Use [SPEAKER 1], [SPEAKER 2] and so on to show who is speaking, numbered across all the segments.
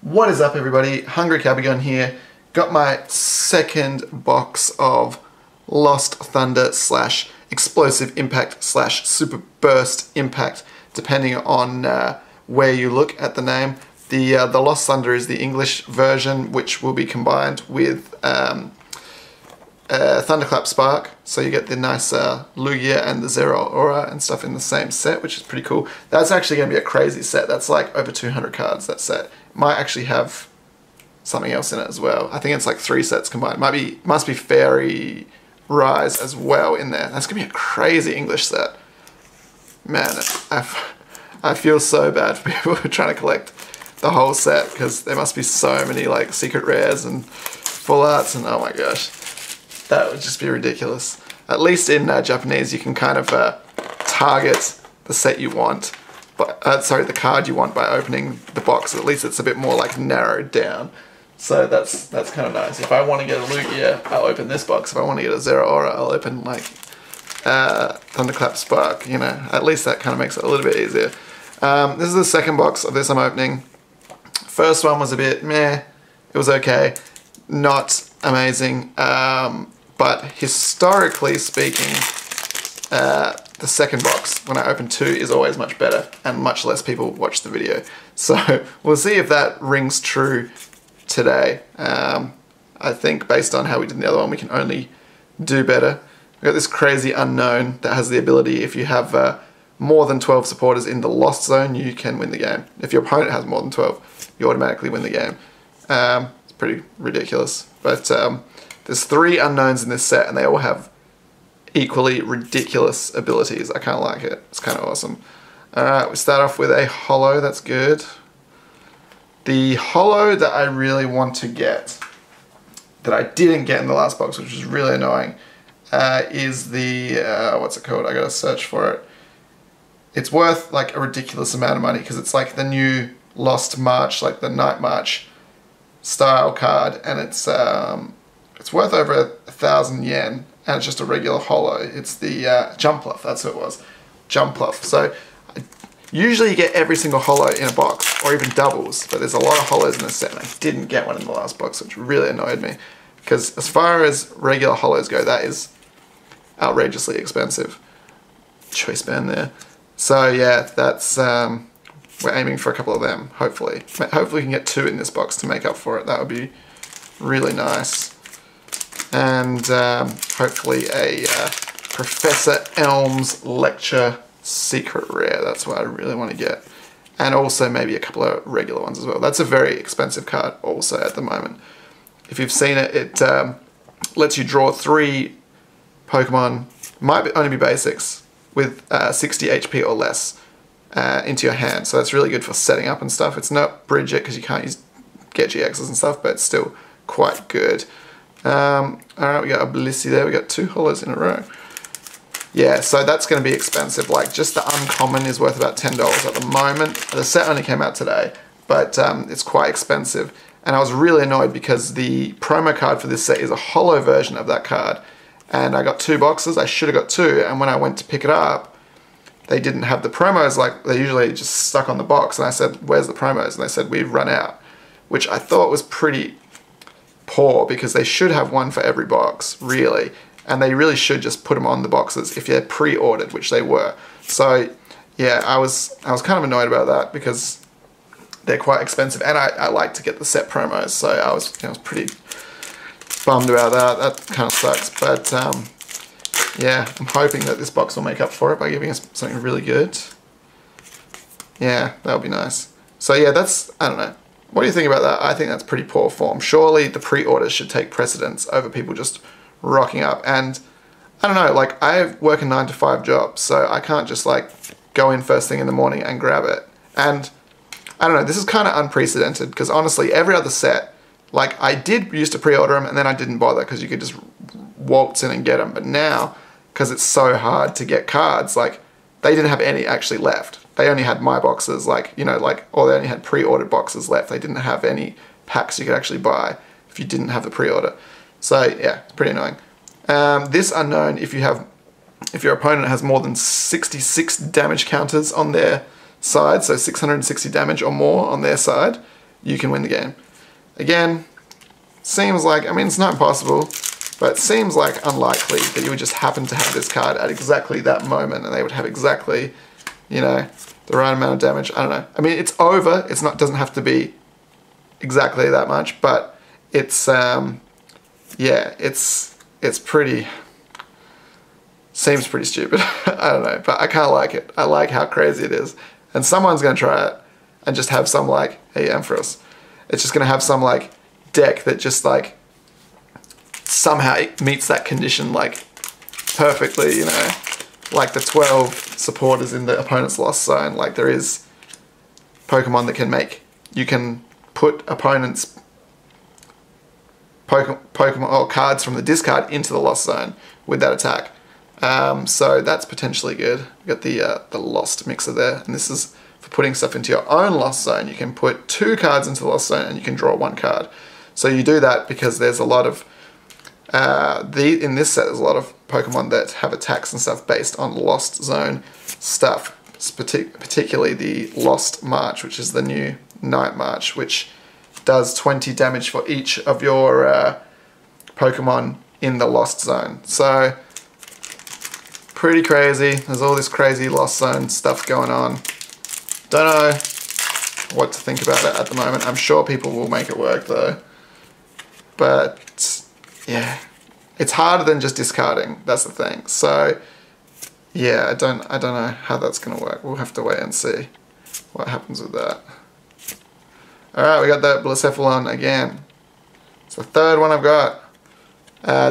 [SPEAKER 1] What is up, everybody? Hungry Kabigon here. Got my second box of Lost Thunder / Explosive Impact / Super Burst Impact, depending on where you look at the name. The Lost Thunder is the English version, which will be combined with Thunderclap Spark, so you get the nice Lugia and the Zero Aura and stuff in the same set, which is pretty cool. That's actually going to be a crazy set. That's like over 200 cards, that set. Might actually have something else in it as well. I think it's like 3 sets combined. Must be Fairy Rise as well in there. That's going to be a crazy English set. Man, I feel so bad for people who are trying to collect the whole set, because there must be so many like secret rares and full arts, and oh my gosh. That would just be ridiculous. At least in Japanese, you can kind of target the set you want, but sorry, the card you want by opening the box. At least it's a bit more like narrowed down. So that's kind of nice. If I want to get a Lugia, I'll open this box. If I want to get a Zero Aura, I'll open like Thunderclap Spark. You know, at least that kind of makes it a little bit easier. This is the second box of this I'm opening. First one was a bit meh. It was okay, not amazing. But historically speaking, the second box, when I open 2, is always much better, and much less people watch the video. So we'll see if that rings true today. I think based on how we did the other one, we can only do better. We've got this crazy unknown that has the ability, if you have more than 12 supporters in the Lost Zone, you can win the game. If your opponent has more than 12, you automatically win the game. It's pretty ridiculous. But there's 3 unknowns in this set, and they all have equally ridiculous abilities. I kind of like it. It's kind of awesome. Alright, we start off with a holo. That's good. The holo that I really want to get, that I didn't get in the last box, which was really annoying, is the, what's it called? I gotta search for it. It's worth like a ridiculous amount of money, because it's like the new Lost March, like the Night March style card, and it's worth over 1,000 yen, and it's just a regular holo. It's the Jumpluff, that's who it was, Jumpluff. So usually you get every single holo in a box, or even doubles, but there's a lot of holos in this set, and I didn't get one in the last box, which really annoyed me, because as far as regular holos go, that is outrageously expensive. Choice band there. So yeah, that's we're aiming for a couple of them, hopefully. Hopefully we can get 2 in this box to make up for it. That would be really nice. And hopefully a Professor Elm's Lecture Secret Rare. That's what I really want to get. And also maybe a couple of regular ones as well. That's a very expensive card also at the moment. If you've seen it, it lets you draw 3 Pokemon, might only be basics, with 60 HP or less into your hand. So that's really good for setting up and stuff. It's not bridge it, because you can't use get GXs and stuff, but it's still quite good. Alright, we got a Blissey there. We got 2 holos in a row. Yeah, so that's going to be expensive. Like, just the uncommon is worth about $10 at the moment. The set only came out today, but it's quite expensive. And I was really annoyed because the promo card for this set is a holo version of that card. And I got 2 boxes. I should have got 2. And when I went to pick it up, they didn't have the promos. Like, they usually just stuck on the box. And I said, "Where's the promos?" And they said, "We've run out," which I thought was pretty poor, because they should have one for every box, really. And they really should just put them on the boxes if they're pre-ordered, which they were. So yeah, I was kind of annoyed about that, because they're quite expensive, and I like to get the set promos, so I was pretty bummed about that. That kind of sucks, but yeah, I'm hoping that this box will make up for it by giving us something really good. Yeah, that would be nice. So yeah, that's, I don't know. What do you think about that? I think that's pretty poor form. Surely the pre-orders should take precedence over people just rocking up. And I don't know, like, I work a 9-to-5 job, so I can't just like go in first thing in the morning and grab it. And I don't know, this is kind of unprecedented, because honestly, every other set, like, I did used to pre-order them and then I didn't bother, because you could just waltz in and get them. But now, because it's so hard to get cards, like, they didn't have any actually left. They only had my boxes, like, you know, like, or they only had pre-ordered boxes left. They didn't have any packs you could actually buy if you didn't have the pre-order. So yeah, it's pretty annoying. This unknown, if your opponent has more than 66 damage counters on their side, so 660 damage or more on their side, you can win the game. Again, seems like, I mean, it's not impossible, but it seems like unlikely that you would just happen to have this card at exactly that moment and they would have exactly, you know, the right amount of damage. I don't know. I mean, it's over. It's not, doesn't have to be exactly that much, but it's, yeah, it's pretty, seems pretty stupid. I don't know, but I kind of like it. I like how crazy it is. And someone's going to try it and just have some like, hey, Ampharos. It's just going to have some like deck that just like somehow it meets that condition like perfectly, you know, like the 12 supporters in the opponent's lost zone. Like there is Pokemon that can make, you can put opponents' Pokemon or cards from the discard into the lost zone with that attack. So that's potentially good. We've got the lost mixer there, and this is for putting stuff into your own lost zone. You can put 2 cards into the lost zone and you can draw 1 card. So you do that because there's a lot of in this set there's a lot of Pokemon that have attacks and stuff based on lost zone stuff, particularly the Lost March, which is the new Night March, which does 20 damage for each of your Pokemon in the lost zone. So pretty crazy. There's all this crazy lost zone stuff going on. Don't know what to think about it at the moment. I'm sure people will make it work though. But yeah, it's harder than just discarding. That's the thing. So yeah, I don't know how that's gonna work. We'll have to wait and see what happens with that. Alright, we got that Blacephalon again. It's the 3rd one I've got.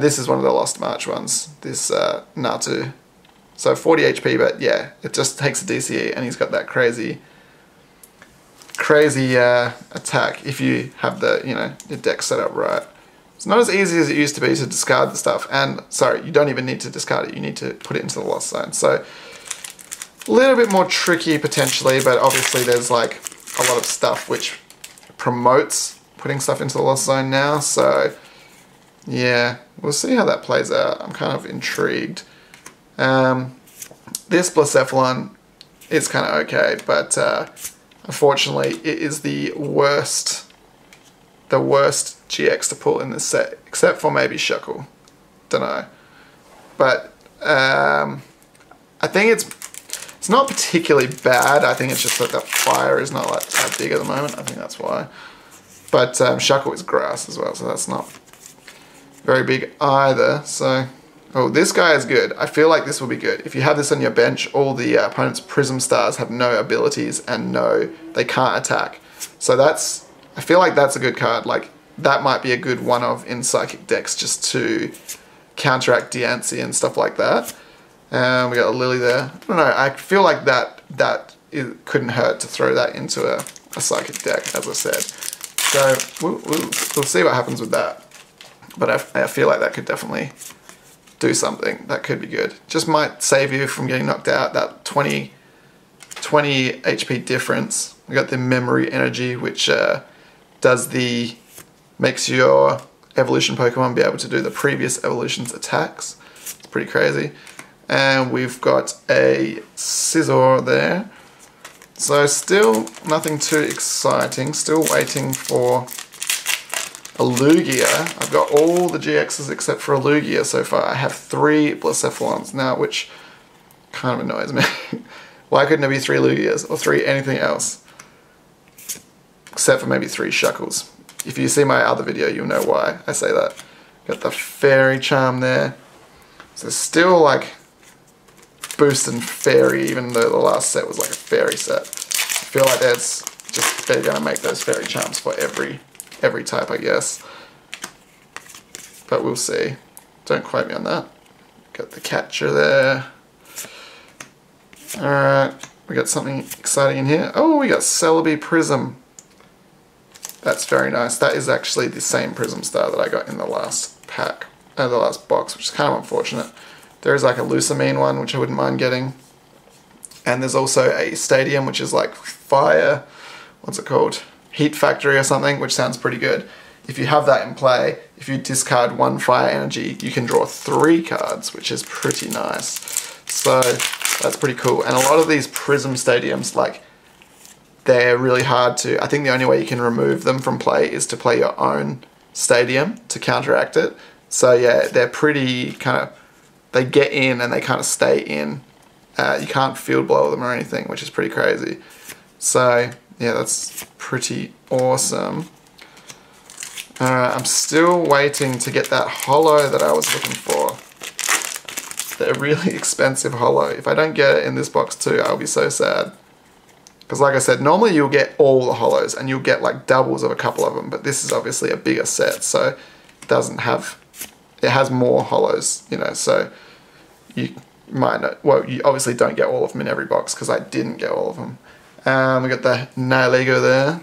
[SPEAKER 1] This is one of the Lost March ones. This Natu. So 40 HP, but yeah, it just takes a DCE and he's got that crazy attack if you have the, you know, your deck set up right. It's not as easy as it used to be to discard the stuff, and sorry, you don't even need to discard it, you need to put it into the lost zone. So a little bit more tricky potentially, but obviously there's like a lot of stuff which promotes putting stuff into the lost zone now, so yeah, we'll see how that plays out. I'm kind of intrigued. This Blacephalon is kind of okay, but unfortunately it is the worst GX to pull in this set, except for maybe Shuckle. Don't know, but I think it's not particularly bad. I think it's just that the fire is not like that big at the moment. I think that's why. But Shuckle is grass as well, so that's not very big either. So, oh, this guy is good. I feel like this will be good. If you have this on your bench, all the opponent's Prism Stars have no abilities and they can't attack. So that's, I feel like that's a good card. Like, that might be a good one-of in Psychic decks just to counteract Diancie and stuff like that. We got a Lily there. I don't know, I feel like it couldn't hurt to throw that into a Psychic deck, as I said. So we'll see what happens with that. But I feel like that could definitely do something. That could be good. Just might save you from getting knocked out. That 20 HP difference. We got the Memory Energy, which makes your evolution Pokemon be able to do the previous evolution's attacks. It's pretty crazy. And we've got a Scizor there. So still nothing too exciting. Still waiting for a Lugia. I've got all the GXs except for a Lugia so far. I have 3 Blacephalons now, which kind of annoys me. Why couldn't there be 3 Lugias or 3 anything else? Except for maybe 3 Shuckles. If you see my other video, you'll know why I say that. Got the Fairy Charm there. So still like boosting Fairy, even though the last set was like a Fairy set. I feel like they're gonna make those Fairy Charms for every type, I guess. But we'll see. Don't quote me on that. Got the Catcher there. Alright, we got something exciting in here. Oh, we got Celebi Prism. That's very nice. That is actually the same Prism Star that I got in the last pack, the last box, which is kind of unfortunate. There is like a Lucamine one, which I wouldn't mind getting. And there's also a Stadium, which is like fire, what's it called? Heat Factory or something, which sounds pretty good. If you have that in play, if you discard 1 fire energy, you can draw 3 cards, which is pretty nice. So that's pretty cool. And a lot of these Prism Stadiums, like, they're really hard to, I think the only way you can remove them from play is to play your own stadium to counteract it. So yeah, they're pretty kind of, they get in and they kind of stay in. You can't field blow them or anything, which is pretty crazy. So yeah, that's pretty awesome. I'm still waiting to get that holo that I was looking for. They're really expensive holo. If I don't get it in this box too, I'll be so sad. Because like I said, normally you'll get all the holos and you'll get like doubles of a couple of them, but this is obviously a bigger set, so it doesn't have, it has more holos, you know, so you might not, well, you obviously don't get all of them in every box because I didn't get all of them. We got the Nihilego there.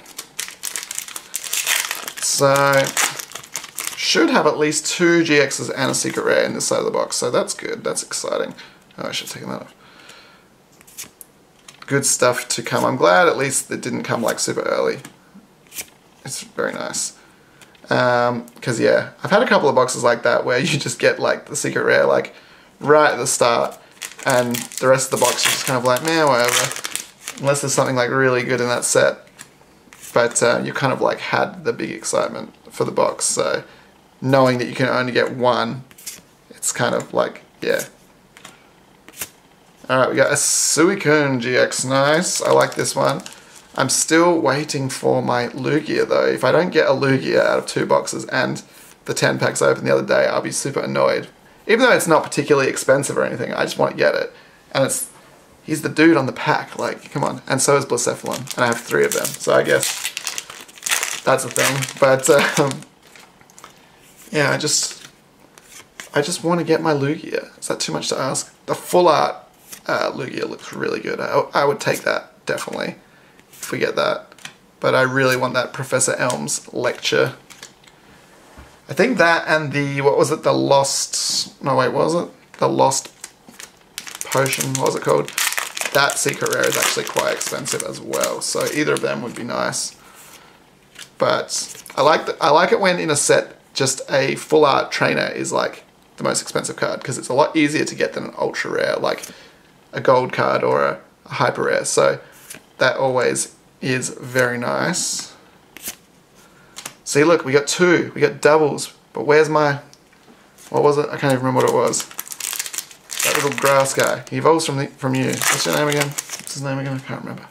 [SPEAKER 1] So, should have at least 2 GXs and a secret rare in this side of the box, so that's good, that's exciting. Oh, I should have taken that off. Good stuff to come. I'm glad at least it didn't come like super early. It's very nice. Because yeah, I've had a couple of boxes like that where you just get like the secret rare like right at the start and the rest of the box is just kind of like, man, whatever. Unless there's something like really good in that set. But you kind of like had the big excitement for the box, so knowing that you can only get one, it's kind of like, yeah. Alright, we got a Suicune GX, nice. I like this one. I'm still waiting for my Lugia though. If I don't get a Lugia out of 2 boxes and the 10 packs I opened the other day, I'll be super annoyed. Even though it's not particularly expensive or anything, I just want to get it. And it's, he's the dude on the pack, like, come on. And so is Blacephalon, and I have 3 of them, so I guess that's a thing. But, yeah, I just want to get my Lugia. Is that too much to ask? The full art Lugia looks really good. I would take that, definitely, if we get that. But I really want that Professor Elm's lecture. I think that and the, what was it, the Lost, no wait, what was it? The Lost Potion, what was it called? That secret rare is actually quite expensive as well, so either of them would be nice. But I like it when in a set just a full art trainer is like the most expensive card, because it's a lot easier to get than an ultra rare, like a gold card or a hyper rare, so that always is very nice. See, look, we got 2, we got doubles, but where's my, what was it? I can't even remember what it was. That little grass guy. He evolves from you. What's your name again? What's his name again? I can't remember.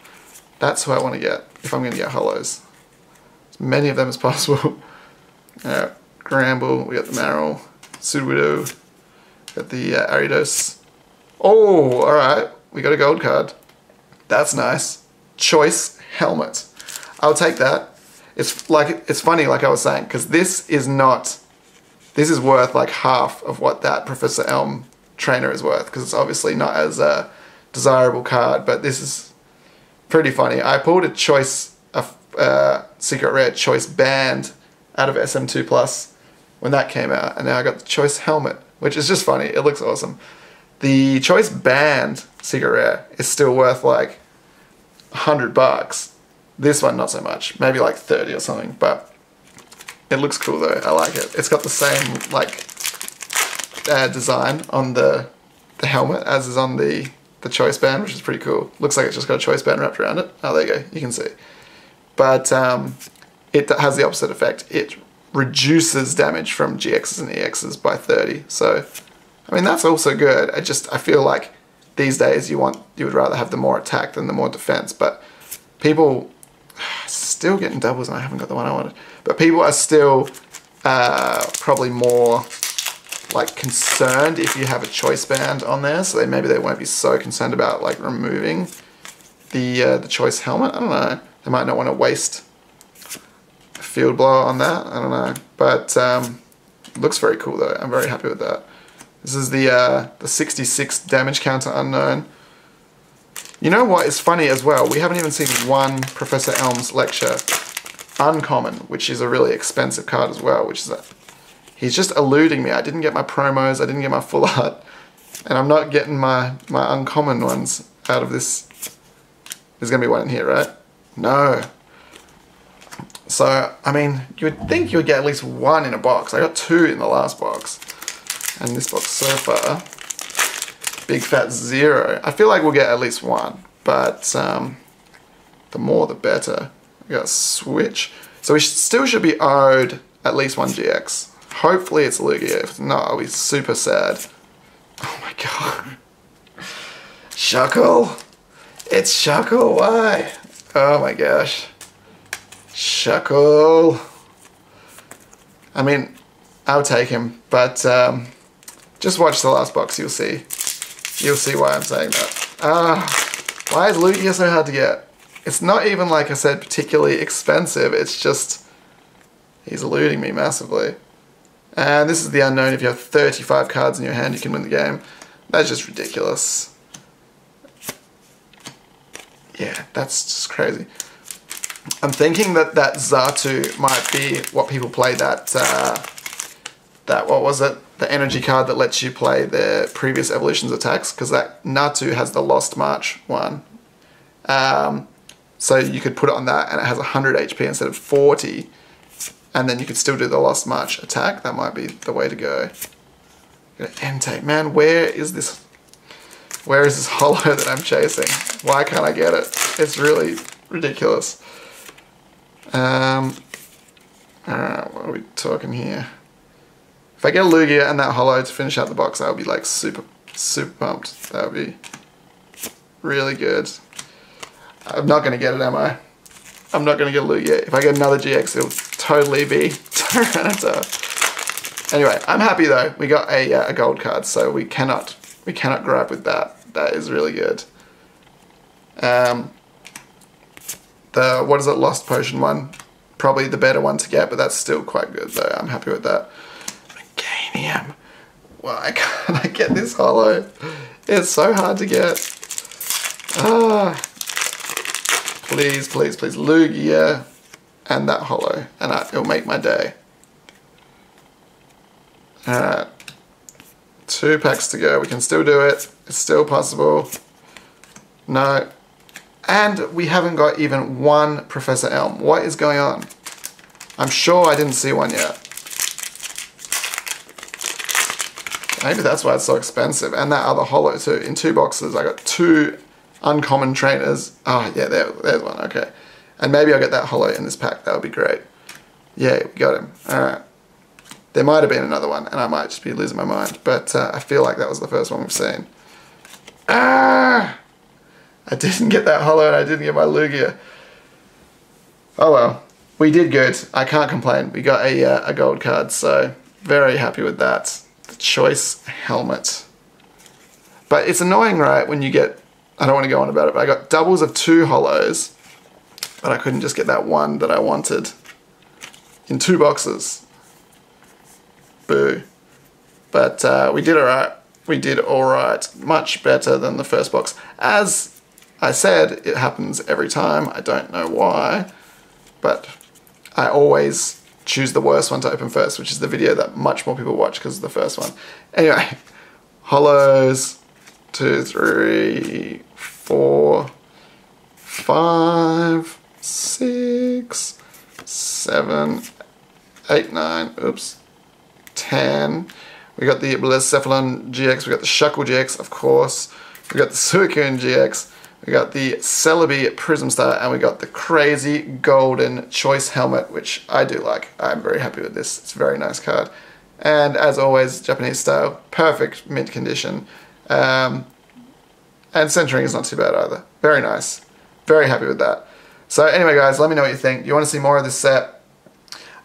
[SPEAKER 1] That's who I want to get, if I'm going to get holos. As many of them as possible. Gramble, we got the Marill, Sudowoodo, got the Ariados. Oh, alright, we got a gold card. That's nice. Choice Helmet. I'll take that. It's funny, like I was saying, because this is worth like half of what that Professor Elm trainer is worth, because it's obviously not as a desirable card, but this is pretty funny. I pulled a choice, secret rare choice band out of SM2 Plus when that came out, and now I got the choice helmet, which is just funny. It looks awesome. The choice band secret rare is still worth like $100. This one not so much, maybe like 30 or something, but it looks cool though. I like it. It's got the same like design on the helmet as is on the choice band, which is pretty cool. Looks like it's just got a choice band wrapped around it. Oh, there you go, you can see. But it has the opposite effect. It reduces damage from GXs and EXs by 30. So, I mean, that's also good. I feel like these days you would rather have the more attack than the more defense, but people still getting doubles and I haven't got the one I wanted. But people are still probably more like concerned if you have a choice band on there, so maybe they won't be so concerned about like removing the choice helmet. I don't know. They might not want to waste a field blower on that. I don't know. But looks very cool though. I'm very happy with that. This is the 66 damage counter unknown. You know what is funny as well? We haven't even seen one Professor Elm's lecture uncommon, which is a really expensive card as well, which is that he's just eluding me. I didn't get my promos, I didn't get my full art, and I'm not getting my uncommon ones out of this. There's gonna be one in here, right? No. So, I mean, you would think you would get at least one in a box. I got 2 in the last box. And this box so far, big fat 0. I feel like we'll get at least one, but the the more the better. We got switch. So we still should be owed at least one GX. Hopefully it's Lugia. If not, I'll be super sad. Oh my god. Shuckle. It's Shuckle. Why? Oh my gosh. Shuckle. I mean, I'll take him, but just watch the last box. You'll see. You'll see why I'm saying that. Why is Lugia so hard to get? It's not even, like I said, particularly expensive. It's just he's eluding me massively. And this is the unknown. If you have 35 cards in your hand, you can win the game. That's just ridiculous. Yeah, that's just crazy. I'm thinking that Xatu might be what people play that, what was it? The energy card that lets you play their previous evolutions attacks, because that Natu has the Lost March one. So you could put it on that and it has 100 HP instead of 40. And then you could still do the Lost March attack. That might be the way to go. Entei. Man, where is this holo that I'm chasing? Why can't I get it? It's really ridiculous. Alright, what are we talking here? If I get a Lugia and that holo to finish out the box, I would be like super pumped. That would be really good. I'm not going to get it, am I? I'm not going to get a Lugia. If I get another GX, it'll totally be Tyranitar. Anyway, I'm happy though. We got a gold card, so we cannot grab with that. That is really good. The, what is it, Lost Potion one? Probably the better one to get, but that's still quite good though. I'm happy with that. Meganium. Why can't I get this holo? It's so hard to get. Please, please, please. Lugia and that holo, and it'll make my day. Alright. 2 packs to go. We can still do it. It's still possible. No. And we haven't got even one Professor Elm. What is going on? I'm sure I didn't see one yet. Maybe that's why it's so expensive. And that other holo too. In 2 boxes, I got 2 uncommon trainers. Oh yeah, there's one. Okay. And maybe I'll get that holo in this pack. That would be great. Yeah, we got him. Alright. There might have been another one, and I might just be losing my mind. But I feel like that was the first one we've seen. Ah! I didn't get that holo, and I didn't get my Lugia. Oh well. We did good. I can't complain. We got a gold card, so very happy with that. The choice helmet. But it's annoying, right, when you get... I don't want to go on about it, but I got doubles of 2 holos, but I couldn't just get that one that I wanted in 2 boxes. Boo. But we did alright. We did alright. Much better than the first box. As I said, it happens every time. I don't know why, but I always choose the worst one to open first, which is the video that much more people watch because of the first one. Anyway, holos, 2, 3, 4, 5, 6, 7, 8, 9, oops, 10. We got the Blacephalon GX, we got the Shuckle GX, of course. We got the Suicune GX, we got the Celebi Prism Star, and we got the crazy golden choice helmet, which I do like. I'm very happy with this. It's a very nice card. And as always, Japanese style, perfect mint condition. And centering is not too bad either. Very nice. Very happy with that. So anyway guys, let me know what you think. Do you want to see more of this set?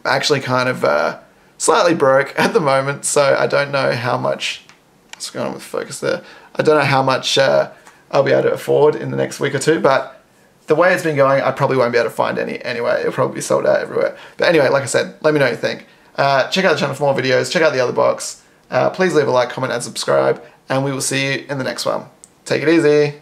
[SPEAKER 1] I'm actually kind of slightly broke at the moment, so I don't know how much... What's going on with focus there? I don't know how much I'll be able to afford in the next week or 2, but the way it's been going, I probably won't be able to find any anyway. It'll probably be sold out everywhere. But anyway, like I said, let me know what you think. Check out the channel for more videos. Check out the other box. Please leave a like, comment, and subscribe, and we will see you in the next one. Take it easy.